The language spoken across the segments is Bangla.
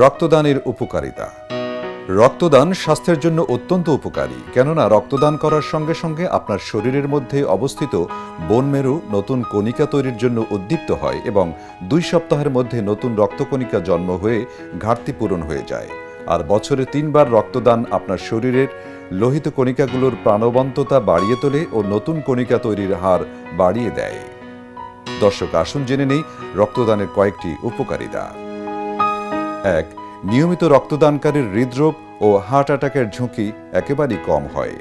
রক্তদানের উপকারিতা। রক্তদান স্বাস্থ্যের জন্য অত্যন্ত উপকারী, কেননা রক্তদান করার সঙ্গে সঙ্গে আপনার শরীরের মধ্যে অবস্থিত বোন মেরু নতুন কণিকা তৈরির জন্য উদ্দীপ্ত হয় এবং 2 সপ্তাহের মধ্যে নতুন রক্তকণিকা জন্ম হয়ে ঘাটতি পূরণ হয়ে যায়। আর বছরে 3 বার রক্তদান আপনার শরীরের লোহিত কণিকাগুলোর প্রাণবন্ততা বাড়িয়ে তোলে ও নতুন কণিকা তৈরির হার বাড়িয়ে দেয়। দর্শক, আসুন জেনে নেই রক্তদানের কয়েকটি উপকারিতা। 1. নিয়মিত রক্তদানকারীর হৃদরোগ ও হার্ট অ্যাটাকের ঝুঁকি একেবারেই কম হয়।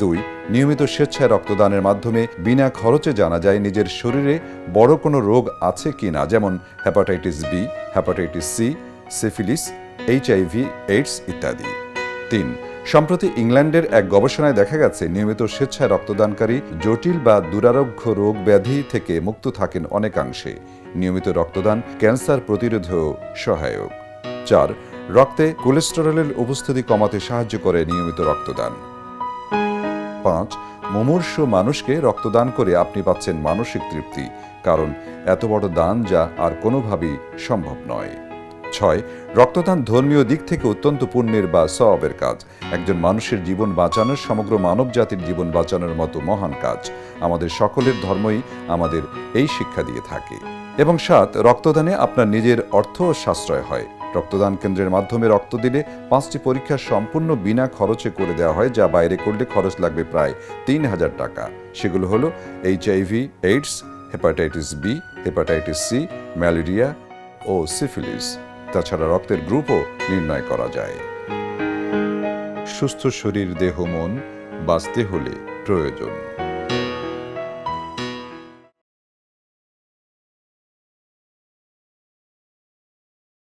2. নিয়মিত স্বেচ্ছায় রক্তদানের মাধ্যমে বিনা খরচে জানা যায় নিজের শরীরে বড় কোনো রোগ আছে কিনা, যেমন hepatitis B, hepatitis C, syphilis, HIV, AIDS ইত্যাদি। 3. সম্প্রতি ইংল্যান্ডের এক গবেষণায় দেখা গেছে নিয়মিত স্বেচ্ছায় রক্তদানকারী জটিল বা দুরারোগ্য রোগ ব্যাধি থেকে মুক্ত থাকেন অনেকাংশে। নিয়মিত রক্তদান ক্যান্সার প্রতিরোধেও সহায়ক। 4. রক্তে কোলেস্টেরলের উপস্থিতি কমাতে সাহায্য করে নিয়মিত রক্তদান। 5. মুমূর্ষু মানুষকে রক্তদান করে আপনি পাচ্ছেন মানসিক তৃপ্তি, কারণ এত বড় দান যা আর কোনোভাবেই সম্ভব নয়। 6. রক্তদান ধর্মীয় দিক থেকে অত্যন্ত পুণ্যের বা সওয়াবের কাজ। একজন মানুষের জীবন বাঁচানোর সমগ্র মানব জাতির জীবন বাঁচানোর মতো মহান কাজ। আমাদের সকলের ধর্মই আমাদের এই শিক্ষা দিয়ে থাকে। এবং 7. রক্তদানে আপনার নিজের অর্থ সাশ্রয় হয়। রক্তদান কেন্দ্রের মাধ্যমে রক্ত দিলে 5টি পরীক্ষা সম্পূর্ণ বিনা খরচে করে দেওয়া হয়, যা বাইরে করলে খরচ লাগবে প্রায় 3000 টাকা। সেগুলো হলো HIV, AIDS, hepatitis B, hepatitis C, malaria ও সিফিলিস। তাছাড়া রক্তের গ্রুপও নির্ণয় করা যায়। সুস্থ শরীর, দেহ, মন বাঁচতে হলে প্রয়োজন।